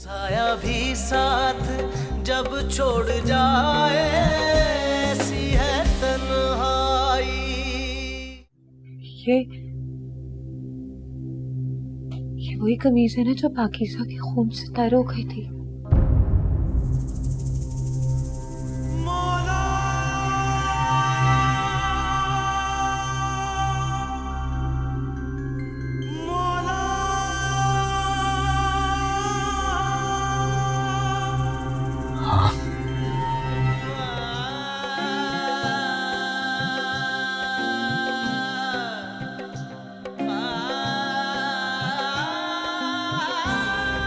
साया भी साथ जब छोड़ जाए, ऐसी है तन्हाई। ये वही कमीज है ना जो पाकीज़ा के खून से तर हो गई थी।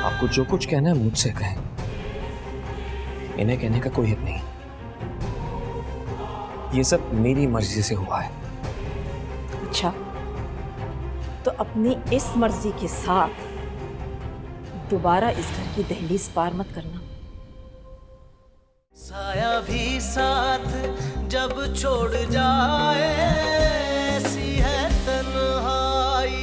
आपको जो कुछ कहना है मुझसे कहें, इन्हें कहने का कोई हक नहीं। ये सब मेरी मर्जी से हुआ है। अच्छा, तो अपनी इस मर्जी के साथ दोबारा इस घर की दहलीज पार मत करना। साया भी साथ जब छोड़ जाए, ऐसी है तन्हाई।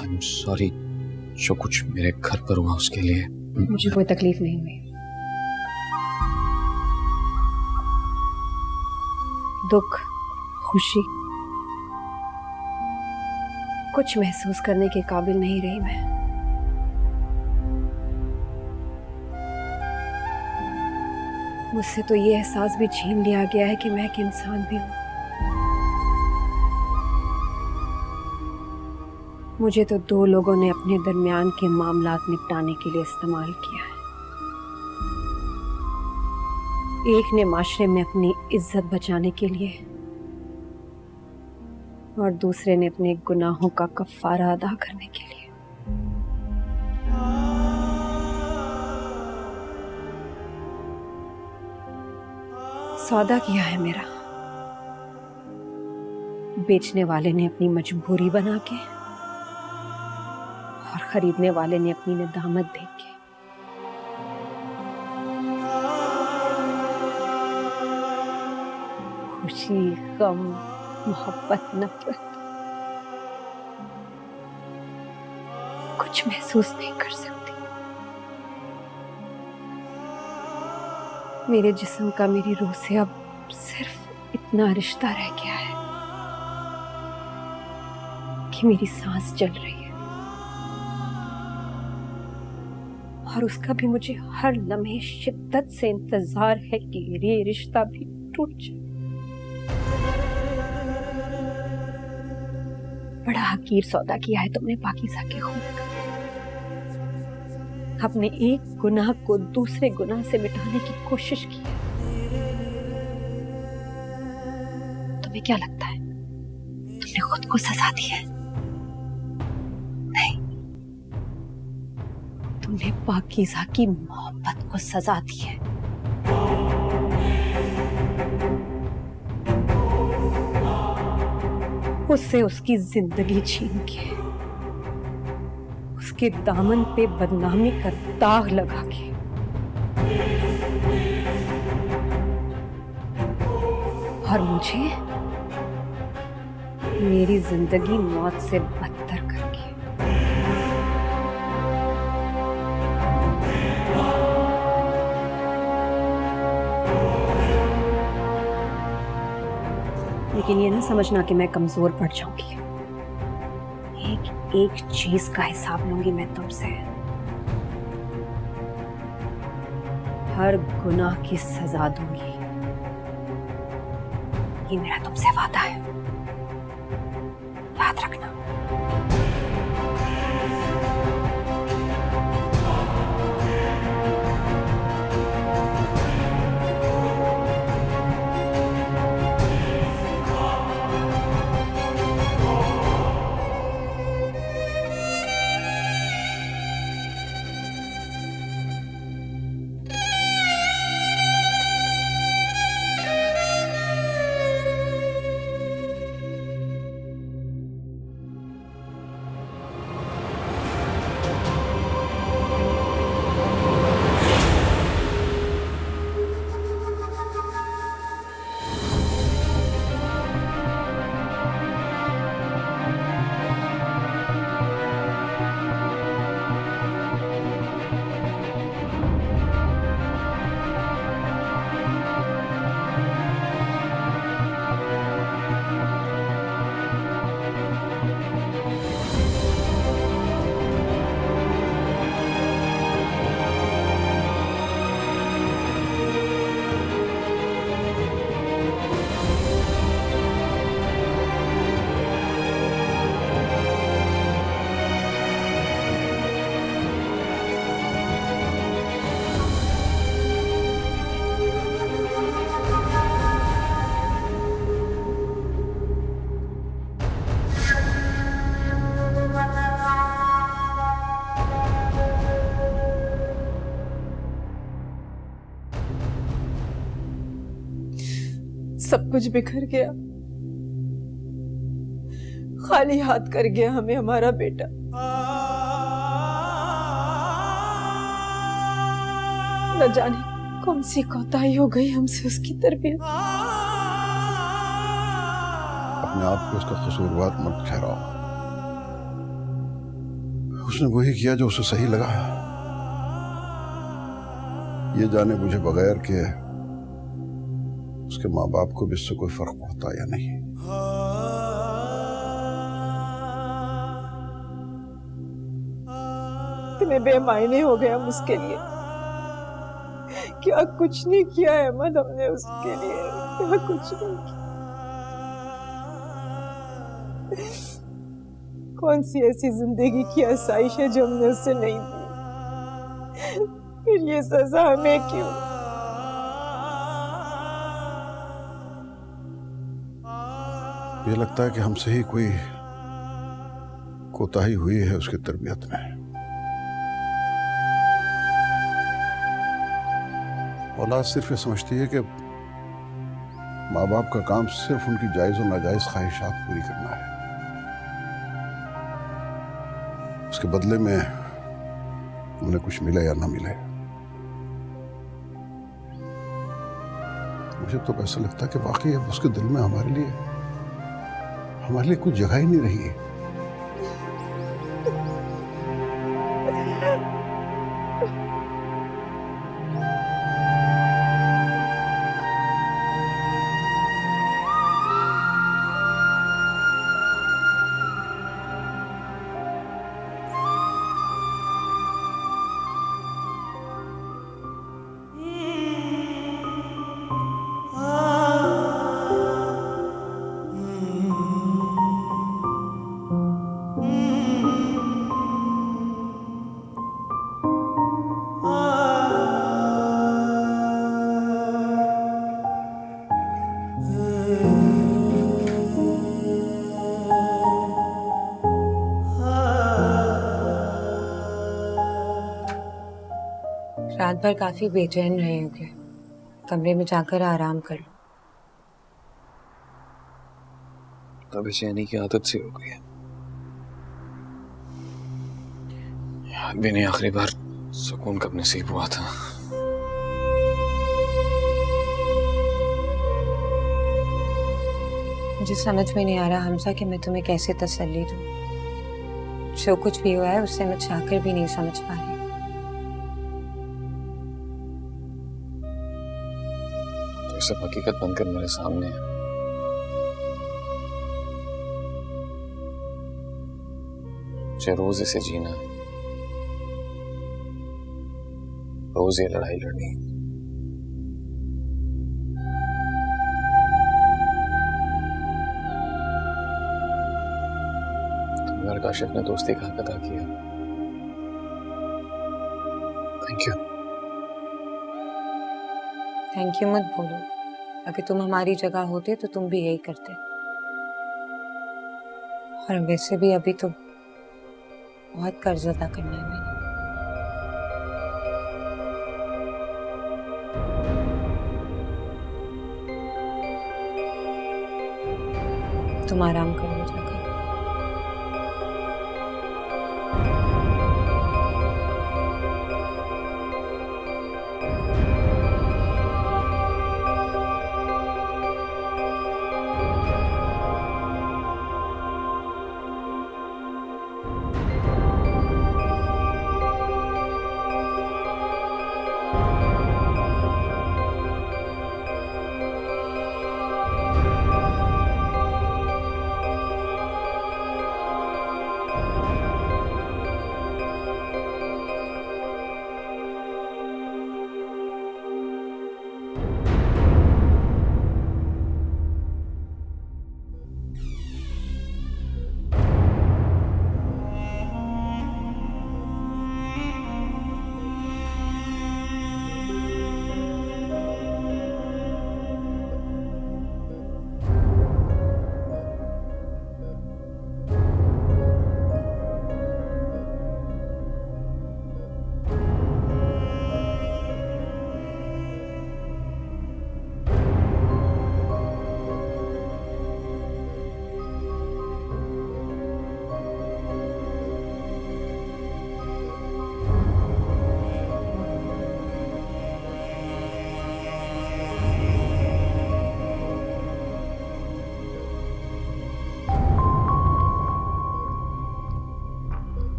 I'm sorry, जो कुछ मेरे घर पर हुआ उसके लिए मुझे कोई तकलीफ नहीं हुई। दुख, खुशी, कुछ महसूस करने के काबिल नहीं रही मैं। मुझसे तो ये एहसास भी छीन लिया गया है कि मैं एक इंसान भी हूं। मुझे तो दो लोगों ने अपने दरमियान के मामलात निपटाने के लिए इस्तेमाल किया है। एक ने माशरे में अपनी इज्जत बचाने के लिए और दूसरे ने अपने गुनाहों का कफ़ारा अदा करने के लिए। सौदा किया है मेरा। बेचने वाले ने अपनी मजबूरी बना के और खरीदने वाले ने अपनी नदामत देख के। खुशी, गम, मोहब्बत, नफरत, कुछ महसूस नहीं कर सकती। मेरे जिस्म का मेरी रूह से अब सिर्फ इतना रिश्ता रह गया है कि मेरी सांस चल रही है और उसका भी मुझे हर लम्हे शिद्दत से इंतजार है कि ये रिश्ता भी टूट जाए। बड़ा हकीर सौदा किया है तुमने पाकीज़ा के खून का। अपने एक गुनाह को दूसरे गुनाह से मिटाने की कोशिश की है। तुम्हें क्या लगता है तुमने खुद को सजा दी है? नहीं, तुमने पाकीज़ा की मोहब्बत को सजा दी है। उससे उसकी जिंदगी छीन के, उसके दामन पे बदनामी का दाग लगा के, और मुझे मेरी जिंदगी मौत से बदतर करके। लेकिन ये ना समझना कि मैं कमजोर पड़ जाऊंगी। एक एक चीज का हिसाब लूंगी मैं तुमसे। हर गुनाह की सजा दूंगी। ये मेरा तुमसे वादा है, याद रखना। सब कुछ बिखर गया, खाली हाथ कर गया हमें हमारा बेटा। न जाने कौन सी कोताही हो गई हमसे उसकी तरबियत। अपने आप को उसका कसूरवार मत ठहराओ। उसने वही किया जो उसे सही लगा, ये जाने बुझे बगैर के उसके माँ बाप को भी इससे कोई फर्क पड़ता या नहीं। तुम्हें बेमायने हो गया हम उसके लिए। क्या कुछ नहीं किया अहमद हमने उसके लिए, क्या कुछ नहीं किया। कौन सी ऐसी जिंदगी की आसाइश है जो हमने उससे नहीं दी, फिर ये सजा हमें क्यों? ये लगता है कि हमसे ही कोई कोताही हुई है उसकी तरबियत में। औलाद सिर्फ ये समझती है कि माँ बाप का काम सिर्फ उनकी जायज और नाजायज ख्वाहिशात पूरी करना है, उसके बदले में उन्हें कुछ मिले या ना मिले। मुझे तो ऐसा लगता है कि वाकई अब उसके दिल में हमारे लिए कोई जगह ही नहीं रही है। रात भर काफी बेचैन रहे होंगे, कमरे में जाकर आराम कर लो। तो बेचैनी की आदत सी हो गई है। याद भी नहीं आखिरी बार सुकून कब नसीब हुआ था। मुझे समझ में नहीं आ रहा हमजा कि मैं तुम्हें कैसे तसल्ली दूं। जो कुछ भी हुआ है उससे मैं चाहकर भी नहीं समझ पा रही। तो ये सब हकीकत बनकर मेरे सामने है। मुझे रोज इसे जीना है, रोज ये लड़ाई लड़नी है। तुमने और काशिफ ने दोस्ती का हक अदा किया। Thank you. थैंक यू मत बोलो। अगर तुम हमारी जगह होते तो तुम भी यही करते। और वैसे भी अभी तो बहुत कर्ज अदा करना है मैंने। तुम आराम करो जाकर।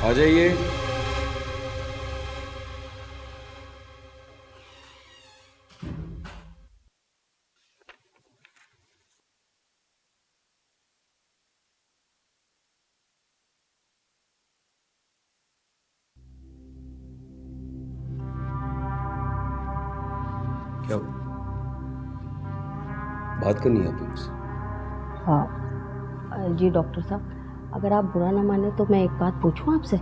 आ जाइए। क्या बात करनी है आपको मुझसे? हाँ जी डॉक्टर साहब, अगर आप बुरा ना माने तो मैं एक बात पूछूं आपसे।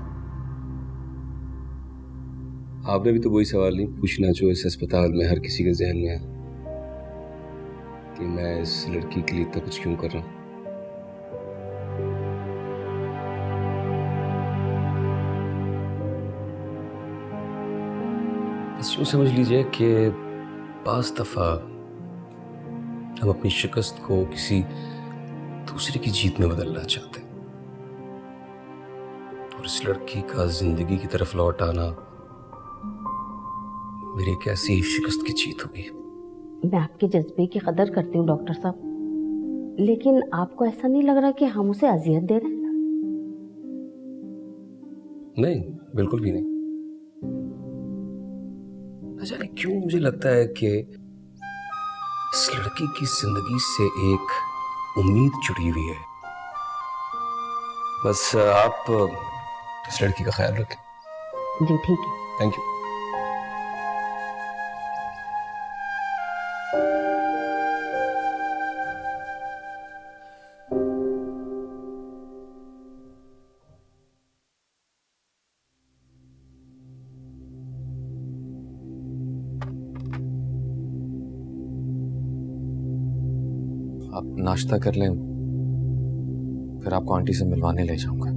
आपने भी तो वही सवाल नहीं पूछना जो इस अस्पताल में हर किसी के जहन में है कि मैं इस लड़की के लिए इतना कुछ क्यों कर रहा हूं। बस यूं समझ लीजिए कि 5 दफा हम अपनी शिकस्त को किसी दूसरे की जीत में बदलना चाहते हैं, और इस लड़की का जिंदगी की तरफ लौट आना मेरी एक ऐसी शिकस्त की जीत होगी। मैं आपके जज्बे की कदर करती हूँ डॉक्टर साहब, लेकिन आपको ऐसा नहीं लग रहा कि हम उसे अजियत दे रहे हैं? नहीं, बिल्कुल भी नहीं। न जाने क्यों मुझे लगता है कि इस लड़की की जिंदगी से एक उम्मीद जुड़ी हुई है। बस आप इस लड़की का ख्याल रखें। जी ठीक है। Thank you. आप नाश्ता कर लें, फिर आपको आंटी से मिलवाने ले जाऊंगा।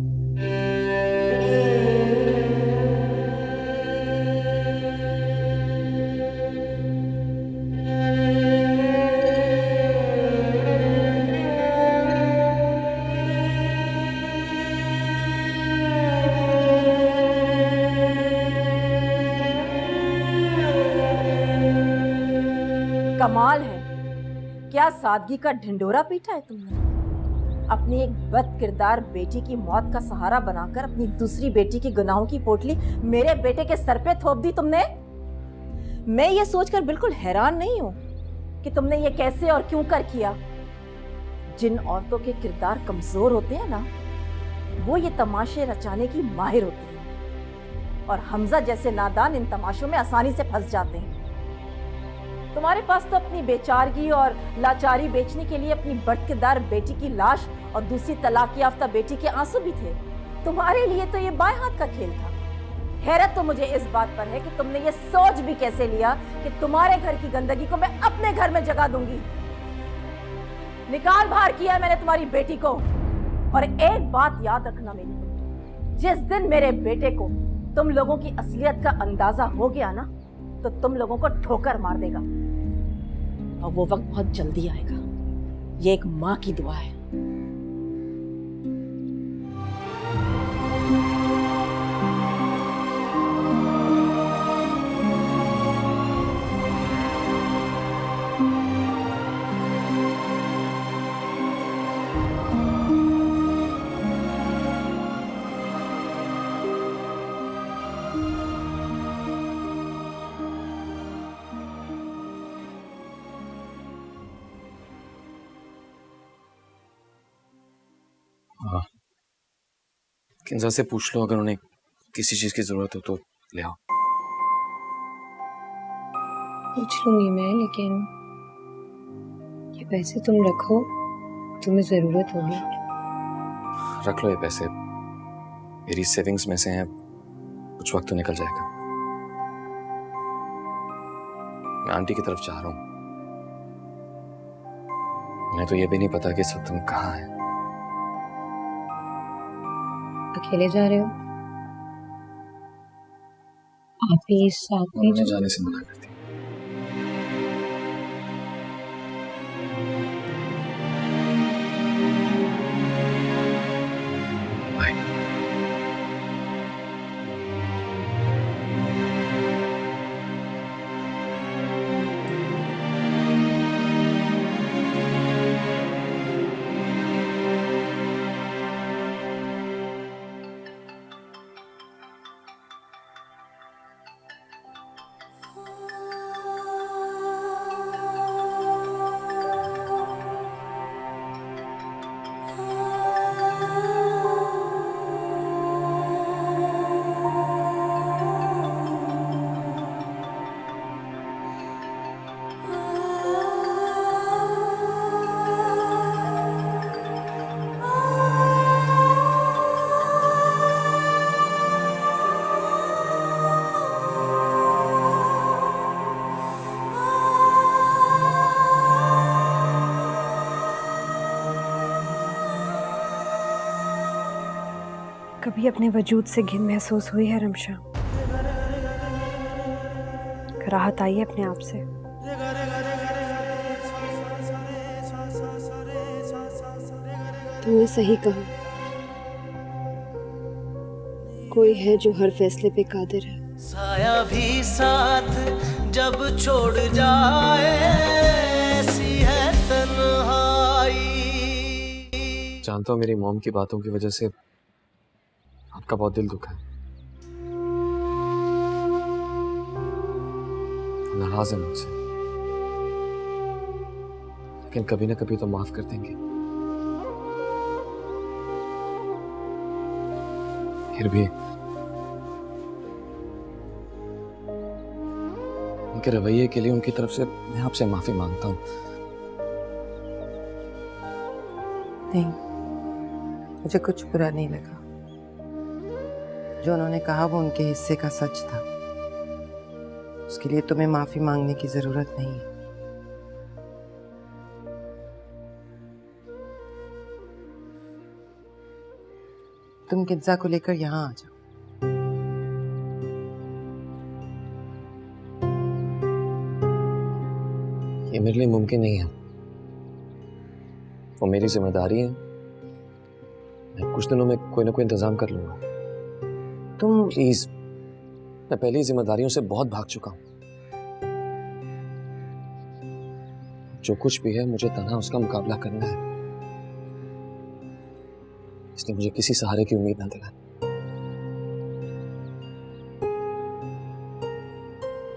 कमाल है, क्या सादगी का ढिंडोरा पीटा है तुमने। अपनी एक बद किरदार बेटी की मौत का सहारा बनाकर अपनी दूसरी बेटी की गुनाहों की पोटली मेरे बेटे के सर पे थोप दी तुमने। मैं ये सोचकर बिल्कुल हैरान नहीं हूं कि तुमने ये कैसे और क्यों कर किया। जिन औरतों के किरदार कमजोर होते हैं ना, वो ये तमाशे रचाने की माहिर होती हैं, और हमजा जैसे नादान इन तमाशों में आसानी से फंस जाते हैं। तुम्हारे पास तो अपनी बेचारगी और लाचारी बेचने के लिए अपनी बदकिरदार बेटी की लाश और दूसरी तलाक याफ्ता बेटी के आंसू भी थे। तुम्हारे लिए तो ये बाएं हाथ का खेल था। हैरत तो मुझे इस बात पर है कि तुमने ये सोच भी कैसे लिया कि तुम्हारे घर की गंदगी को मैं अपने घर में जगा दूंगी। निकाल बाहर किया मैंने तुम्हारी बेटी को। और एक बात याद रखना मेरी, जिस दिन मेरे बेटे को तुम लोगों की असलियत का अंदाजा हो गया ना, तो तुम लोगों को ठोकर मार देगा, और वो वक्त बहुत जल्दी आएगा। ये एक माँ की दुआ है। हाँ, किंजा से पूछ लो, अगर उन्हें किसी चीज की जरूरत हो तो ले आओ। पूछ लूंगी मैं, लेकिन ये पैसे तुम रखो, तुम्हें जरूरत होगी। रख लो ये पैसे, मेरी सेविंग्स में से हैं, कुछ वक्त तो निकल जाएगा। मैं आंटी की तरफ जा रहा हूँ। उन्हें तो ये भी नहीं पता कि इस वक्त तुम कहाँ हैं। अकेले जा रहे हो? आप ही साथ में मुझे जाने से मना करती। कभी अपने वजूद से घिन महसूस हुई है रमशा? राहत आई है अपने आप से? तुमने सही कहा, कोई है जो हर फैसले पे कादिर है। साया भी साथ जब छोड़ जाए जानता हूँ मेरी मॉम की बातों की वजह से आपका बहुत दिल दुखा है, नाराज है मुझसे, लेकिन कभी ना कभी तो माफ कर देंगे। फिर भी उनके रवैये के लिए उनकी तरफ से मैं आपसे माफी मांगता हूँ। नहीं, मुझे कुछ बुरा नहीं लगा। जो उन्होंने कहा वो उनके हिस्से का सच था। उसके लिए तुम्हें माफी मांगने की जरूरत नहीं है। तुम किन्जा को लेकर यहाँ आ जाओ। ये मेरे लिए मुमकिन नहीं है, वो मेरी जिम्मेदारी है। मैं कुछ दिनों में कोई ना कोई इंतजाम कर लूंगा। तुम प्लीज, मैं पहली जिम्मेदारियों से बहुत भाग चुका हूं। जो कुछ भी है मुझे तन्हा उसका मुकाबला करना है, इसलिए मुझे किसी सहारे की उम्मीद ना दिलाए।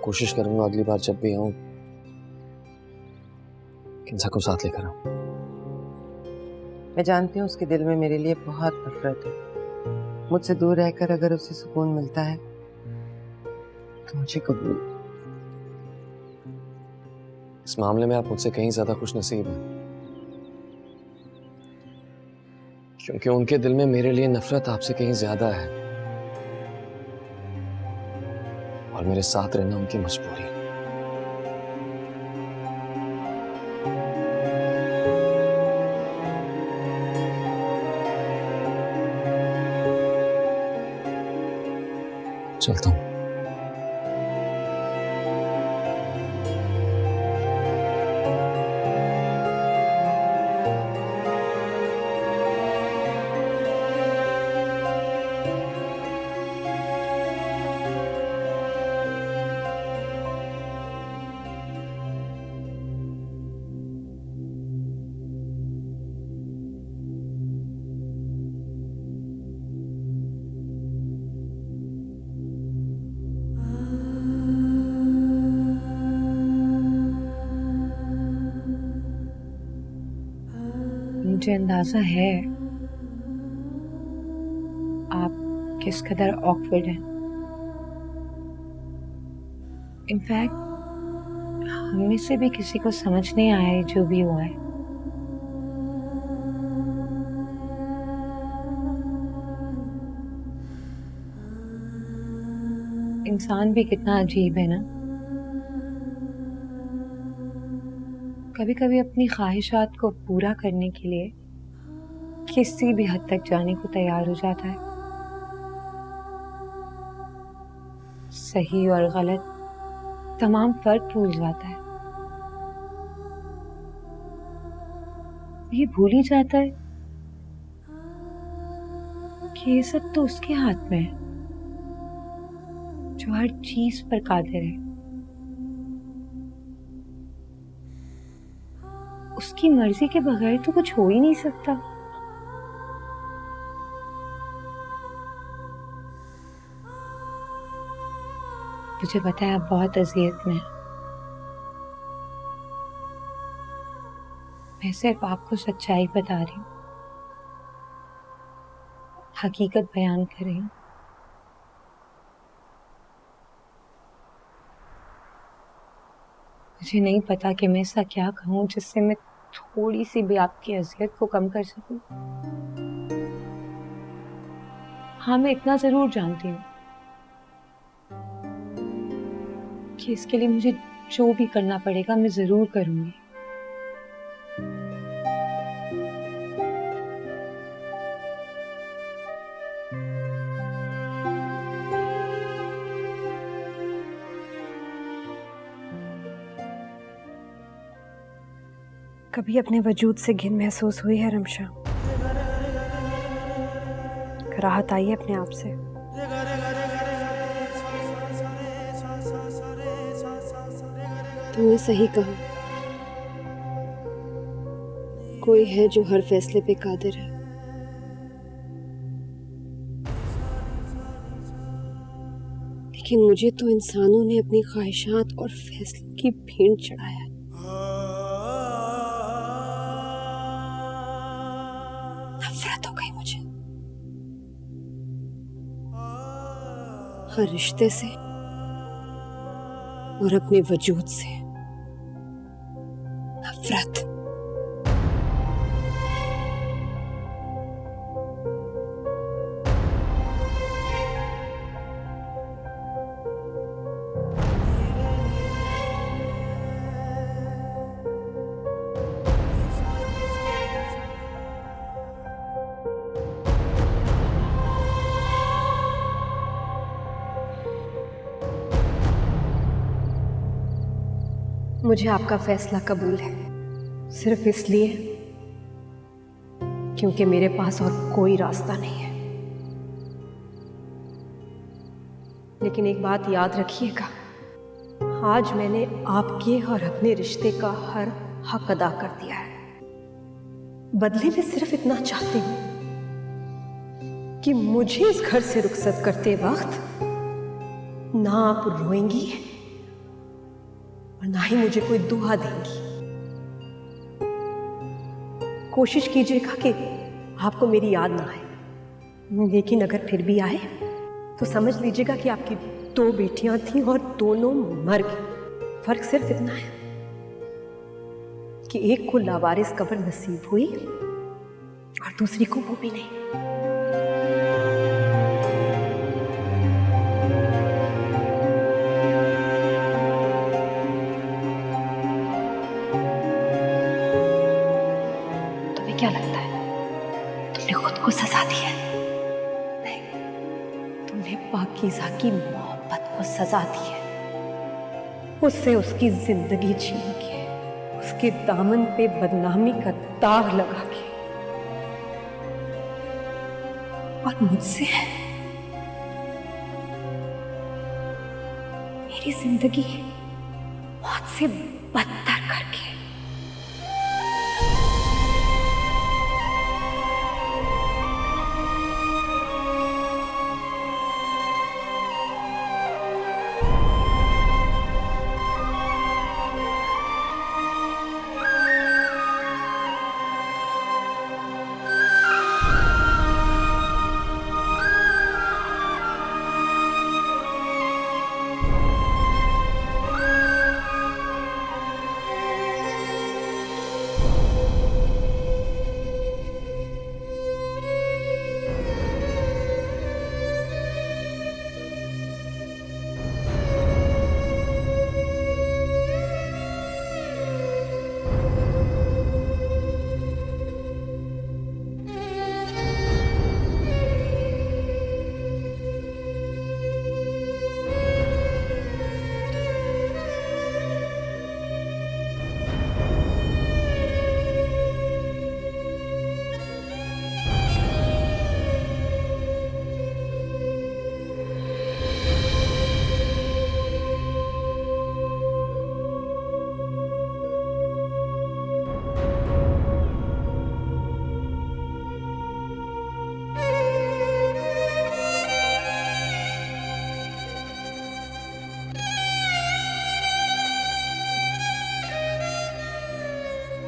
कोशिश करूंगा अगली बार जब भी आऊं किन्जा को साथ लेकर आऊं। मैं जानती हूँ उसके दिल में मेरे लिए बहुत नफरत है। मुझसे दूर रहकर अगर उसे सुकून मिलता है तो मुझे कबूल। इस मामले में आप मुझसे कहीं ज्यादा खुश नसीब हैं, क्योंकि उनके दिल में मेरे लिए नफरत आपसे कहीं ज्यादा है और मेरे साथ रहना उनकी मजबूरी है। चलता हूं। मुझे अंदाजा है आप किस कदर ऑकवर्ड हैं। इनफैक्ट हम में से भी किसी को समझ नहीं आया है जो भी हुआ है। इंसान भी कितना अजीब है ना, कभी कभी अपनी ख्वाहिशात को पूरा करने के लिए किसी भी हद तक जाने को तैयार हो जाता है। सही और गलत तमाम फर्क भूल जाता है। ये भूल ही जाता है कि ये सब तो उसके हाथ में है जो हर चीज पर कादिर है। उसकी मर्जी के बगैर तो कुछ हो ही नहीं सकता। मुझे पता है आप बहुत अजियत में हैं। मैं सिर्फ आपको सच्चाई बता रही हूँ, हकीकत बयान कर रही हूँ। मुझे नहीं पता कि मैं ऐसा क्या कहूँ जिससे मैं थोड़ी सी भी आपकी अजियत को कम कर सकूं। हाँ, मैं इतना जरूर जानती हूँ कि इसके लिए मुझे जो भी करना पड़ेगा मैं जरूर करूंगी। कभी अपने वजूद से घिन महसूस हुई है रमशा? राहत आई है अपने आप से? तुमने सही कहा, कोई है जो हर फैसले पे कादिर है। लेकिन मुझे तो इंसानों ने अपनी ख्वाहिशात और फैसलों की भेंट चढ़ाया। नफरत हो गई मुझे हर रिश्ते से और अपने वजूद से। नफरत। मुझे आपका फैसला कबूल है, सिर्फ इसलिए क्योंकि मेरे पास और कोई रास्ता नहीं है। लेकिन एक बात याद रखिएगा, आज मैंने आपके और अपने रिश्ते का हर हक अदा कर दिया है। बदले में सिर्फ इतना चाहती हूं कि मुझे इस घर से रुखसत करते वक्त ना आप रोएंगी और ना ही मुझे कोई दुआ देंगी। कोशिश कीजिएगा कि आपको मेरी याद ना आए, लेकिन अगर फिर भी आए तो समझ लीजिएगा कि आपकी 2 बेटियां थीं और दोनों मर गई। फर्क सिर्फ इतना है कि एक को लावारिस कब्र नसीब हुई और दूसरी को वो भी नहीं। क्या लगता है तुमने खुद को सजा दी है? नहीं, तुमने पाकीज़ा की मोहब्बत को सजा दी है। उससे उसकी जिंदगी छीन के, उसके दामन पे बदनामी का दाग लगा के, और मुझसे मेरी जिंदगी मौत से बदतर करके।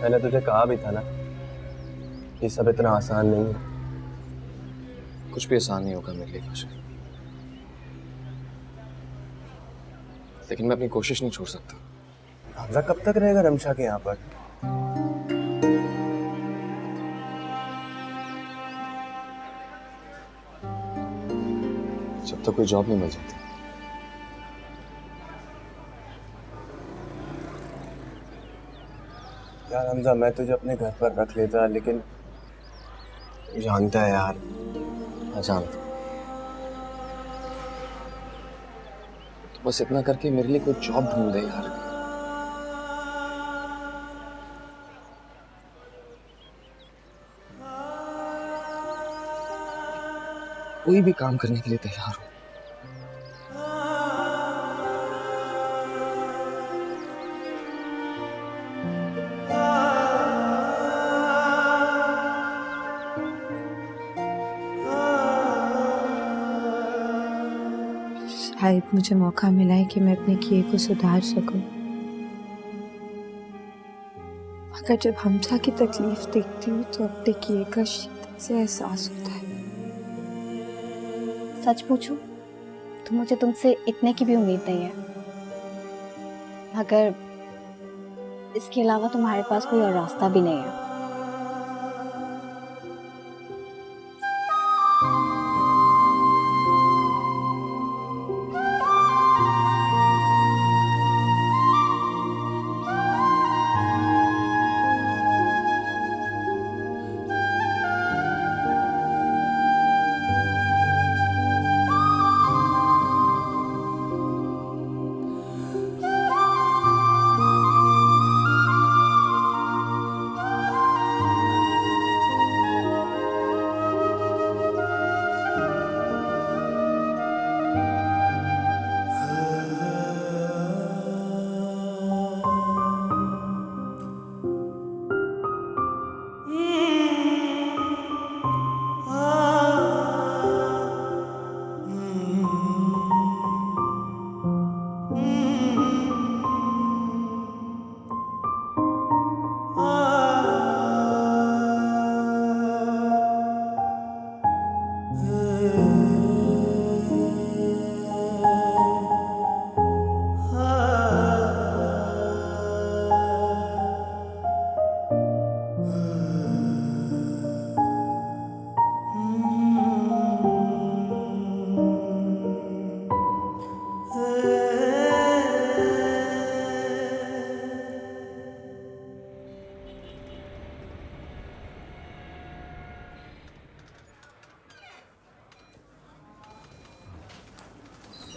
मैंने तुझे कहा भी था ना, ये सब इतना आसान नहीं है। कुछ भी आसान नहीं होगा मेरे लिए कुछ, लेकिन मैं अपनी कोशिश नहीं छोड़ सकता। हमजा कब तक रहेगा रमशा के यहाँ पर? जब तक कोई जॉब नहीं मिल जाती। यार हमजा, मैं तुझे अपने घर पर रख लेता, लेकिन जानता है यार, मैं जानता। तो बस इतना करके मेरे लिए कोई जॉब ढूंढ दे यार। कोई भी काम करने के लिए तैयार हूं। शायद मुझे मौका मिला है कि मैं अपने किए को सुधार सकूं। मगर जब हमजा की तकलीफ देखती हूँ तो अपने किए का शिद्दत से एहसास होता है। सच पूछूं तो मुझे तुमसे इतने की भी उम्मीद नहीं है, मगर इसके अलावा तुम्हारे पास कोई और रास्ता भी नहीं है।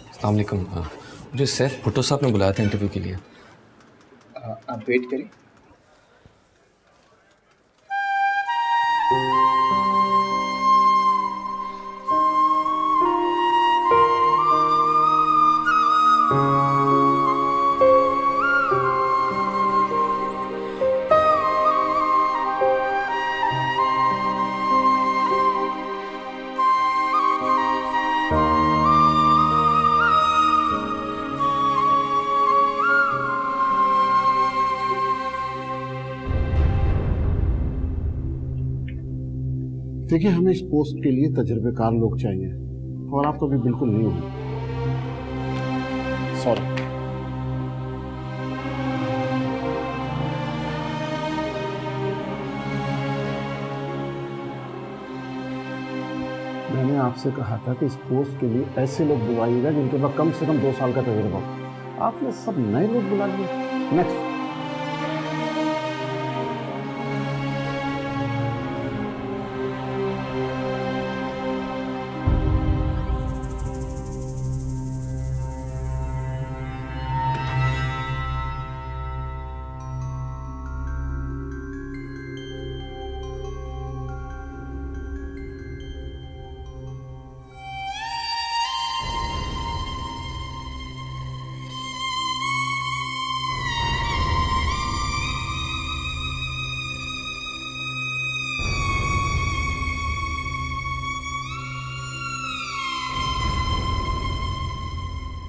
अस्सलाम वालेकुम। मुझे सैफ भुट्टो साहब ने बुलाया था इंटरव्यू के लिए। आप वेट करिए। देखिए, हमें इस पोस्ट के लिए तजुर्बेकार लोग चाहिए और आप तो अभी बिल्कुल न्यू हैं। सॉरी। मैंने आपसे कहा था कि इस पोस्ट के लिए ऐसे लोग बुलाइएगा जिनके पास कम से कम 2 साल का तजुर्बा हो। आपने सब नए लोग बुला लिए। नेक्स्ट।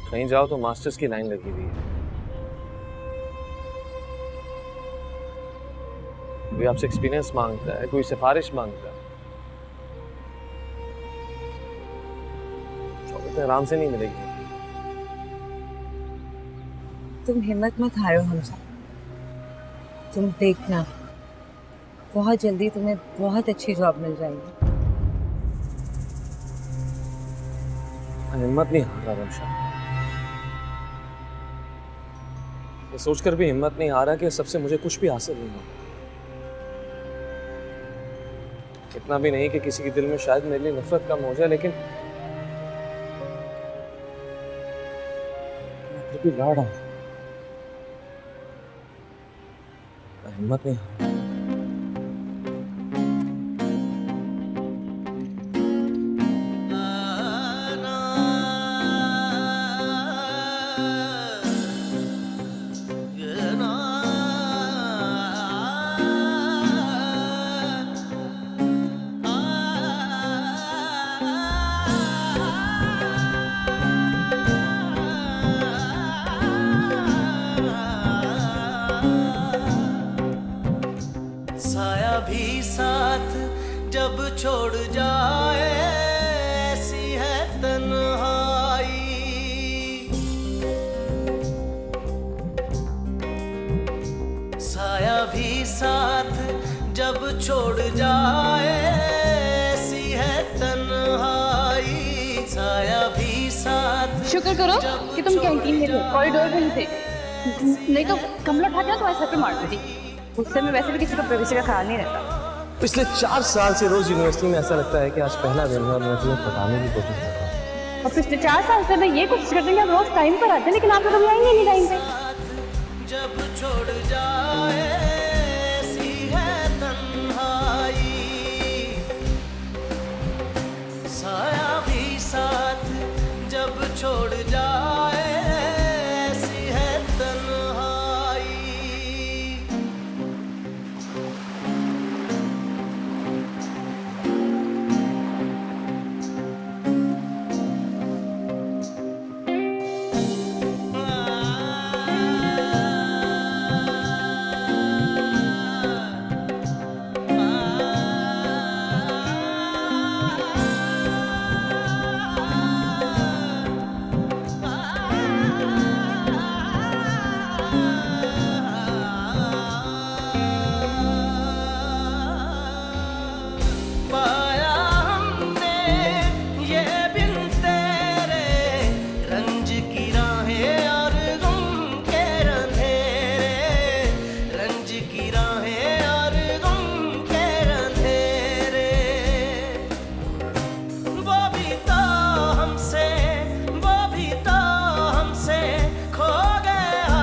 कहीं जाओ तो मास्टर्स की लाइन लगी हुई है। कोई आपसे एक्सपीरियंस मांगता है, कोई सिफारिश मांगता है। शौकत आराम से नहीं मिलेगी। तुम हिम्मत मत हारो हमजा। तुम देखना, बहुत जल्दी तुम्हें बहुत अच्छी जॉब मिल जाएगी। हिम्मत नहीं हार रहा रमशा। ये सोचकर भी हिम्मत नहीं आ रहा कि सबसे मुझे कुछ भी हासिल नहीं होगा। इतना भी नहीं कि किसी के दिल में शायद मेरे लिए नफरत कम हो जाए, लेकिन मैं फिर भी लड़ रहा हूं। हिम्मत नहीं आ रहा। छोड़ जाए ऐसी है तन्हाई। साया भी साथ जब छोड़ जाए ऐसी है तन्हाई। साया भी साथ। शुक्र करो कि तुम कैंटीन में थे, कॉरिडोर में नहीं थे, नहीं तो कमला उठा के तुम्हारे सर पे मार देती। उससे में वैसे भी किसी को प्राइवेसी का ख्याल नहीं रहता। पिछले 4 साल से रोज यूनिवर्सिटी में ऐसा लगता है कि आज पहला दिन है और मैं तुम्हें बताने की कोशिश कर रहा हूँ। और पिछले 4 साल से मैं ये कोशिश करती हूँ कि आप रोज टाइम पर आते, लेकिन आप तो कभी आएंगे नहीं टाइम पे। जब छोड़ जाए ऐसी है तन्हाई। साया भी साथ जब छोड़ जाए ऐसी है तन्हाई। पाया हमने ये बिन तेरे रंज की राहें और गम के अंधेरे। रंज की राहें और गम के अंधेरे। वो भी तो हमसे खो गया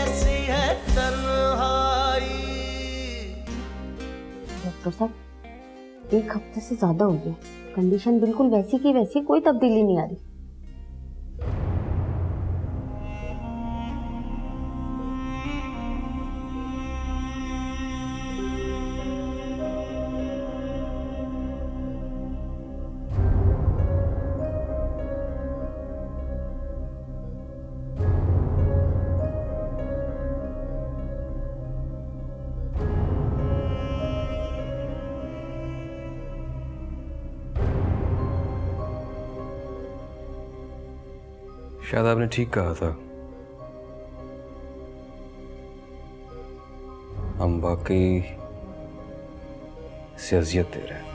ऐसी है तन्हाई। डॉक्टर साहब, 1 हफ्ते से ज्यादा हो गया, कंडीशन बिल्कुल वैसी की वैसी, कोई तब्दीली नहीं आ रही। शायद आपने ठीक कहा था, हम वाकई इसे अजियत दे रहे हैं।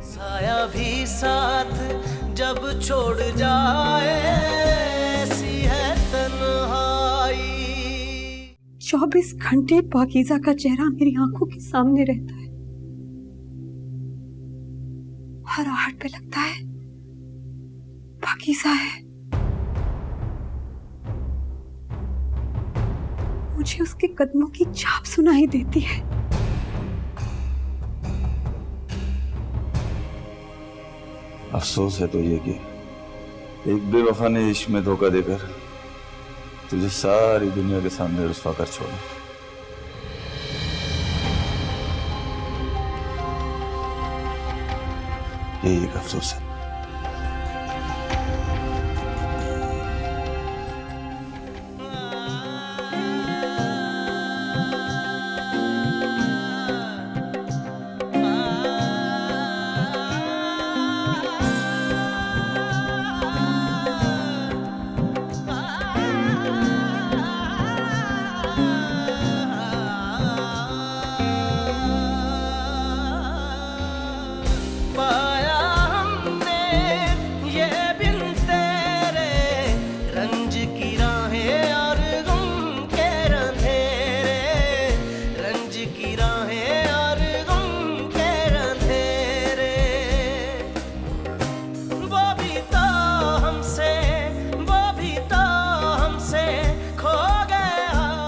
साया भी साथ जब छोड़ जाए ऐसी है तन्हाई। 24 घंटे पाकीज़ा का चेहरा मेरी आंखों के सामने रहता है। हर आहट पे लगता है पाकीज़ा है। मुझे उसके कदमों की छाप सुनाई देती है। अफसोस है तो ये कि एक बेवफा ने इश्क में धोखा देकर तुझे सारी दुनिया के सामने रुस्वा कर छोड़ा। यही एक अफसोस है।